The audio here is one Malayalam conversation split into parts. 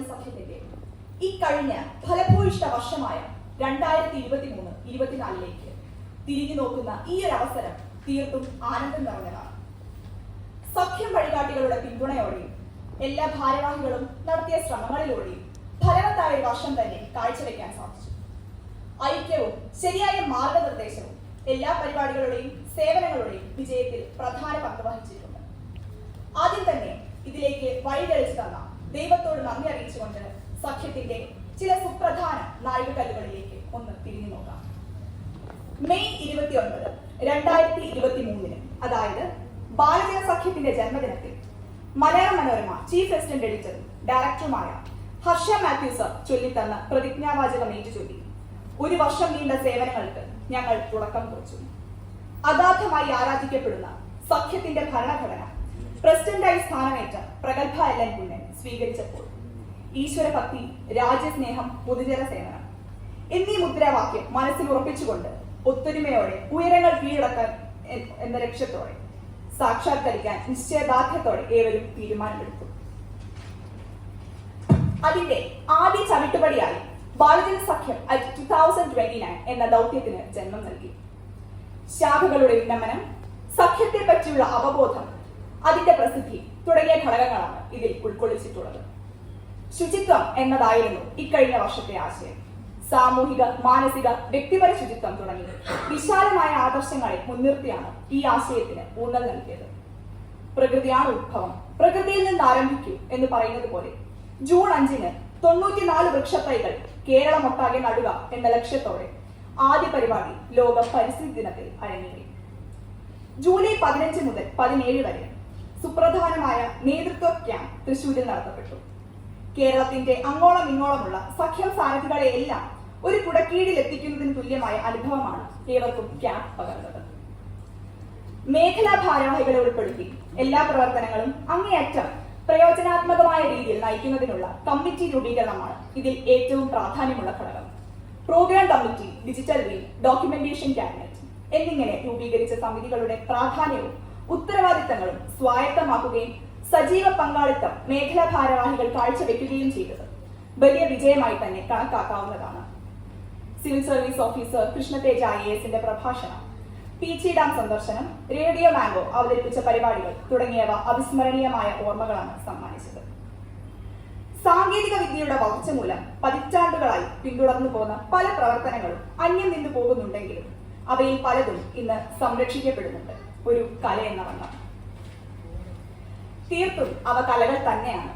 സഖ്യത്തിന്റെ ഇക്കഴിഞ്ഞ ഫലഭൂയിഷ്ഠ വർഷമായ 2023-24 തിരിഞ്ഞു നോക്കുന്ന ഈ ഒരു അവസരം തീർത്തും ആനന്ദം നിറഞ്ഞതാണ്. സഖ്യം വഴികാട്ടികളുടെ പിന്തുണയോടെയും എല്ലാ ഭാരവാഹികളും നടത്തിയ ശ്രമങ്ങളിലൂടെയും ഫലവത്തായ ഒരു വർഷം തന്നെ കാഴ്ചവെക്കാൻ സാധിച്ചു. ഐക്യവും ശരിയായ മാർഗനിർദ്ദേശവും എല്ലാ പരിപാടികളുടെയും സേവനങ്ങളുടെയും വിജയത്തിൽ പ്രധാന പങ്ക് വഹിച്ചിട്ടുണ്ട്. ആദ്യം തന്നെ ഇതിലേക്ക് വഴിതെളിച്ചു തന്ന ദൈവത്തോട് നന്ദി അറിയിച്ചുകൊണ്ട് സഖ്യത്തിന്റെ ചില സുപ്രധാന നാഴികക്കല്ലുകളിലേക്ക് ഒന്ന് തിരിഞ്ഞു നോക്കാം. മെയ് 29, 2023 അതായത് ബാലജന സഖ്യത്തിന്റെ ജന്മദിനത്തിൽ മലയാള മനോരമ ചീഫ് അസിസ്റ്റന്റ് എഡിറ്ററും ഡയറക്ടറുമായ ഹർഷ മാത്യൂസ് ചൊല്ലിത്തന്ന പ്രതിജ്ഞാവാചകം ഏറ്റുചൊല്ലി ഒരു വർഷം നീണ്ട സേവനങ്ങൾക്ക് ഞങ്ങൾ തുടക്കം കുറിച്ചു. അഗാധമായി ആരാധിക്കപ്പെടുന്ന സഖ്യത്തിന്റെ ഭരണഘടന പ്രസിഡന്റായി സ്ഥാനമേറ്റ പ്രഗത്ഭ LN പുന്നൻ സ്വീകരിച്ചപ്പോൾ ഈശ്വരഭക്തി, രാജ്യസ്നേഹം, പൊതുജന സേവനം എന്നീ മുദ്രാവാക്യം മനസ്സിൽ ഉറപ്പിച്ചുകൊണ്ട് ഒത്തൊരുമയോടെ ഉയരങ്ങൾ കീഴടക്കാൻ എന്ന ലക്ഷ്യത്തോടെ സാക്ഷാത്കരിക്കാൻ നിശ്ചയദാർഢ്യത്തോടെ ഏവരും തീരുമാനമെടുത്തു. അതിന്റെ ആദ്യ ചവിട്ടുപടിയായി ബാലജന സഖ്യം 2029 എന്ന ദൗത്യത്തിന് ജന്മം നൽകി. ശാഖകളുടെ ഉന്നമനം, സഖ്യത്തെ പറ്റിയുള്ള അവബോധം, അതിന്റെ പ്രസിദ്ധി തുടങ്ങിയ ഘടകങ്ങളാണ് ഇതിൽ ഉൾക്കൊള്ളിച്ചിട്ടുള്ളത്. ശുചിത്വം എന്നതായിരുന്നു ഇക്കഴിഞ്ഞ വർഷത്തെ ആശയം. സാമൂഹിക, മാനസിക, വ്യക്തിപര ശുചിത്വം തുടങ്ങി വിശാലമായ ആദർശങ്ങളെ മുൻനിർത്തിയാണ് ഈ ആശയത്തിന് ഊന്നൽ നൽകിയത്. പ്രകൃതിയാണ് ഉദ്ഭവം, പ്രകൃതിയിൽ നിന്ന് ആരംഭിക്കൂ എന്ന് പറയുന്നത് പോലെ ജൂൺ 5-ന് 94 വൃക്ഷത്തൈകൾ കേരളമൊട്ടാകെ നടുക എന്ന ലക്ഷ്യത്തോടെ ആദ്യ പരിപാടി ലോക പരിസ്ഥിതി ദിനത്തിൽ അരങ്ങേറി. ജൂലൈ 15 മുതൽ 17 വരെ സുപ്രധാനമായ നേതൃത്വ ക്യാമ്പ് തൃശൂരിൽ നടത്തപ്പെട്ടു. കേരളത്തിന്റെ അങ്ങോളം ഇങ്ങോളമുള്ള സഖ്യം സാരഥികളെ എല്ലാം ഒരു കുടക്കീഴിൽ എത്തിക്കുന്നതിന് തുല്യമായ അനുഭവമാണ് ഏവർക്കും ക്യാമ്പ് പകർന്നത്. മേഖലാ ഭാരവാഹികളെ ഉൾപ്പെടുത്തി എല്ലാ പ്രവർത്തനങ്ങളും അങ്ങേയറ്റം പ്രയോജനാത്മകമായ രീതിയിൽ നയിക്കുന്നതിനുള്ള കമ്മിറ്റി രൂപീകരണമാണ് ഇതിൽ ഏറ്റവും പ്രാധാന്യമുള്ള ഘടകം. Programme committee, digital wing, documentation cabinet എന്നിങ്ങനെ രൂപീകരിച്ച സമിതികളുടെ പ്രാധാന്യവും ഉത്തരവാദിത്തങ്ങളും സ്വായത്തമാക്കുകയും സജീവ പങ്കാളിത്തം മേഖലാ ഭാരവാഹികൾ കാഴ്ചവെക്കുകയും ചെയ്തത് വലിയ വിജയമായി തന്നെ കണക്കാക്കാവുന്നതാണ്. Civil service officer Krishna Teja IAS പ്രഭാഷണം, PC ഡാം സന്ദർശനം, റേഡിയോ മാംഗോ അവതരിപ്പിച്ച പരിപാടികൾ തുടങ്ങിയവ അവിസ്മരണീയമായ ഓർമ്മകളാണ് സമ്മാനിച്ചത്. സാങ്കേതിക വിദ്യയുടെ വളർച്ച മൂലം പതിറ്റാണ്ടുകളായി പിന്തുടർന്നു പോകുന്ന പല പ്രവർത്തനങ്ങളും അന്യം നിന്നു പോകുന്നുണ്ടെങ്കിലും അവയിൽ പലതും ഇന്ന് സംരക്ഷിക്കപ്പെടുന്നുണ്ട് ഒരു കലയെന്ന വണ്ണം. തീർത്തും അവ കലകൾ തന്നെയാണ്.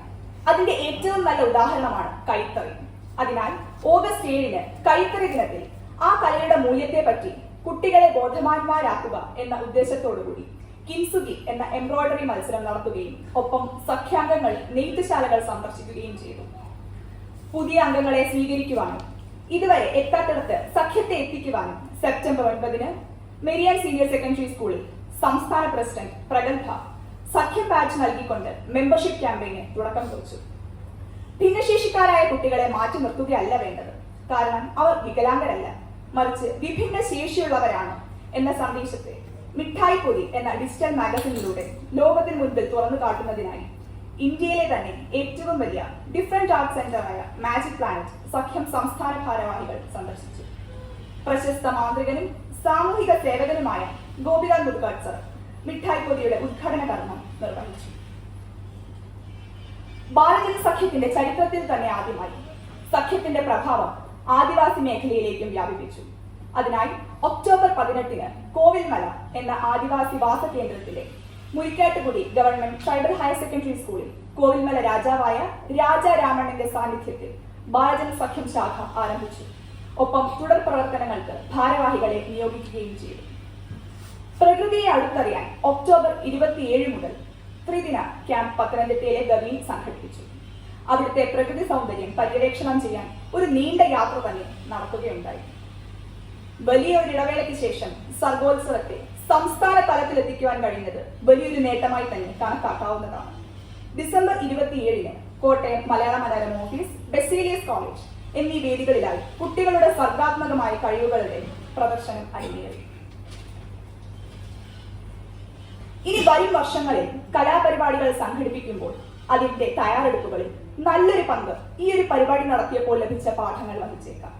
അതിന്റെ ഏറ്റവും നല്ല ഉദാഹരണമാണ് കൈത്തറി. അതിനാൽ ഓഗസ്റ്റ് 7-ന് കൈത്തറി ദിനത്തിൽ ആ കലയുടെ മൂല്യത്തെ പറ്റി കുട്ടികളെ ബോധവാന്മാരാക്കുക എന്ന ഉദ്ദേശത്തോടുകൂടി കിൻസുഗി എന്ന എംബ്രോയിഡറി മത്സരം നടത്തുകയും ഒപ്പം സഖ്യാംഗങ്ങൾ നെയ്ത്തുശാലകൾ സന്ദർശിക്കുകയും ചെയ്തു. പുതിയ അംഗങ്ങളെ സ്വീകരിക്കുവാനും ഇതുവരെ എത്താത്തിടത്ത് സഖ്യത്തെ എത്തിക്കുവാനും സെപ്റ്റംബർ 9-ന് മെരിയൻ സീനിയർ സെക്കൻഡറി സ്കൂളിൽ സംസ്ഥാന പ്രസിഡന്റ് പ്രഗത്ഭ സഖ്യം ബാഡ്ജ് നൽകിക്കൊണ്ട് മെമ്പർഷിപ്പ് ക്യാമ്പയിന് തുടക്കം കുറിച്ചു. ഭിന്നശേഷിക്കാരായ കുട്ടികളെ മാറ്റി നിർത്തുകയല്ല വേണ്ടത്, കാരണം അവർ വികലാംഗരല്ല, മറിച്ച് വിഭിന്ന ശേഷിയുള്ളവരാണ് എന്ന സന്ദേശത്തെ മിഠായി പൊതി എന്ന ഡിജിറ്റൽ മാഗസിനിലൂടെ ലോകത്തിന് മുൻപിൽ തുറന്നു കാട്ടുന്നതിനായി ഇന്ത്യയിലെ തന്നെ ഏറ്റവും വലിയ ഡിഫറൻറ്റ് ആർട്ട് സെന്ററായ മാജിക് പ്ലാനറ്റ് സഖ്യം സംസ്ഥാന ഭാരവാഹികൾ സന്ദർശിച്ചു. പ്രശസ്ത മാന്ത്രികനും സാമൂഹിക സേവകനുമായ ഗോപിനാഥ് മുദ്ഗഡ് സർ മിഠായി പൊതിയുടെ ഉദ്ഘാടന കർമ്മം നിർവഹിച്ചു. ബാലജന സഖ്യത്തിന്റെ ചരിത്രത്തിൽ തന്നെ ആദ്യമായി സഖ്യത്തിന്റെ പ്രഭാവം ആദിവാസി മേഖലയിലേക്കും വ്യാപിപ്പിച്ചു. അതിനായി ഒക്ടോബർ 18-ന് കോവിൽമല എന്ന ആദിവാസി വാസ കേന്ദ്രത്തിലെ Murikkattukudy government tribal higher secondary സ്കൂളിൽ കോവിൽമല രാജാവായ രാജാരാമണ്ണന്റെ സാന്നിധ്യത്തിൽ ബാലജന സഖ്യം ശാഖ ആരംഭിച്ചു. ഒപ്പം തുടർ പ്രവർത്തനങ്ങൾക്ക് ഭാരവാഹികളെ നിയോഗിക്കുകയും ചെയ്തു. പ്രകൃതിയെ അടുത്തറിയാൻ ഒക്ടോബർ 27 മുതൽ ത്രിദിന ക്യാമ്പ് പത്തനംതിട്ടയിലെ ഗവിയിൽ സംഘടിപ്പിച്ചു. അവിടുത്തെ പ്രകൃതി സൗന്ദര്യം പര്യവേക്ഷണം ചെയ്യാൻ ഒരു നീണ്ട യാത്ര തന്നെ നടത്തുകയുണ്ടായി. വലിയ ഒരു ഇടവേളയ്ക്ക് ശേഷം സർഗോത്സവത്തെ സംസ്ഥാന തലത്തിലെത്തിക്കുവാൻ കഴിഞ്ഞത് വലിയൊരു നേട്ടമായി തന്നെ കണക്കാക്കാവുന്നതാണ്. December 27-ന് Kottayam Malayala Manorama office, Baselios college എന്നീ വേദികളിലായി കുട്ടികളുടെ സർഗാത്മകമായ കഴിവുകളുടെ പ്രദർശനം അരങ്ങേറി. ഇനി വരും വർഷങ്ങളിൽ കലാപരിപാടികൾ സംഘടിപ്പിക്കുമ്പോൾ അതിന്റെ തയ്യാറെടുപ്പുകളിൽ നല്ലൊരു പങ്ക് ഈ ഒരു പരിപാടി നടത്തിയപ്പോൾ ലഭിച്ച പാഠങ്ങൾ വഹിച്ചേക്കാം.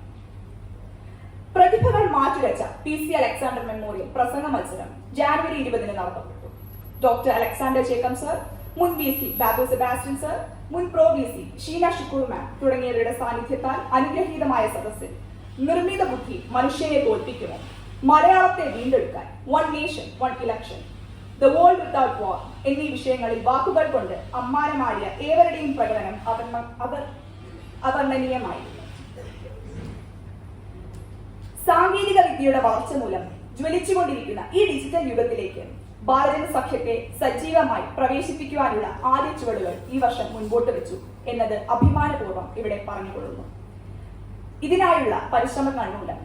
പ്രതിഭകൾ മാറ്റുരച്ച PC അലക്സാണ്ടർ മെമ്മോറിയൽ പ്രസംഗ മത്സരം ജാനുവരി 20 നടത്തപ്പെട്ടു. ഡോക്ടർ അലക്സാണ്ടർ ജേക്കബ് സർ, മുൻ VC ബാബു സെബാസ്റ്റ്യൻ സർ, മുൻ pro VC Sheena Shukoor ma'am തുടങ്ങിയവരുടെ സാന്നിധ്യത്താൽ അനുഗ്രഹീതമായ സദസ്സിൽ നിർമ്മിത ബുദ്ധി മനുഷ്യനെ തോൽപ്പിക്കുമോ, മലയാളത്തെ വീണ്ടെടുക്കാൻ, one nation one election, the world without war എന്നീ വിഷയങ്ങളിൽ വാക്കുകൾ കൊണ്ട് അമ്മാനമാടിയ ഏവരുടെയും പ്രകടനം അവർണ്ണനീയമായിരുന്നു. സാങ്കേതിക വിദ്യയുടെ വളർച്ച മൂലം ജ്വലിച്ചുകൊണ്ടിരിക്കുന്ന ഈ ഡിജിറ്റൽ യുഗത്തിലേക്ക് ബാലജന സഖ്യത്തെ സജീവമായി പ്രവേശിപ്പിക്കുവാനുള്ള ആദ്യ ചുവടുകൾ ഈ വർഷം മുൻപോട്ട് വെച്ചു എന്നത് അഭിമാനപൂർവ്വം ഇവിടെ പറഞ്ഞുകൊള്ളുന്നു. ഇതിനായുള്ള പരിശ്രമങ്ങൾ മൂലം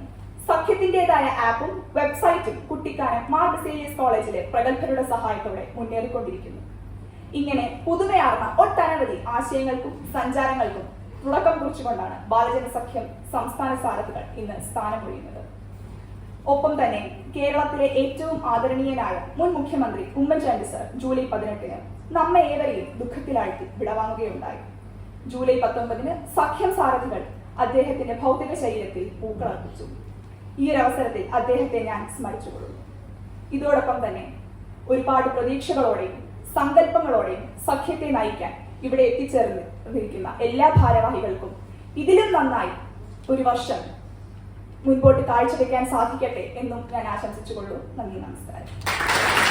സഖ്യത്തിന്റേതായ ആപ്പും വെബ്സൈറ്റും കുട്ടിക്കാനം മാർ ബസേലിയസ് കോളേജിലെ പ്രഗത്ഭരുടെ സഹായത്തോടെ മുന്നേറിക്കൊണ്ടിരിക്കുന്നു. ഇങ്ങനെ പുതുമയാർന്ന ഒട്ടനവധി ആശയങ്ങൾക്കും സഞ്ചാരങ്ങൾക്കും തുടക്കം കുറിച്ചുകൊണ്ടാണ് ബാലജന സഖ്യം സംസ്ഥാന സാരഥികൾ ഇന്ന് സ്ഥാനമൊഴിയുന്നത്. ഒപ്പം തന്നെ കേരളത്തിലെ ഏറ്റവും ആദരണീയനായ മുൻ മുഖ്യമന്ത്രി ഉമ്മൻചാണ്ടി സർ ജൂലൈ 18 നമ്മെ ഏവരെയും ദുഃഖത്തിലാഴ്ത്തി വിടവാങ്ങുകയുണ്ടായി. ജൂലൈ 19 സഖ്യം സാരഥികൾ അദ്ദേഹത്തിന്റെ ഭൗതിക ശരീരത്തിൽ പൂക്കളർപ്പിച്ചു. ഈ ഒരു അവസരത്തിൽ അദ്ദേഹത്തെ ഞാൻ സ്മരിച്ചുകൊള്ളുന്നു. ഇതോടൊപ്പം തന്നെ ഒരുപാട് പ്രതീക്ഷകളോടെയും സങ്കല്പങ്ങളോടെയും സഖ്യത്തെ നയിക്കാൻ ഇവിടെ എത്തിച്ചേർന്നിരിക്കുന്ന എല്ലാ ഭാരവാഹികൾക്കും ഇതിലും നന്നായി ഒരു വർഷം മുൻപോട്ട് കാഴ്ചവെക്കാൻ സാധിക്കട്ടെ എന്നും ഞാൻ ആശംസിച്ചുകൊള്ളു. നന്ദി, നമസ്കാരം.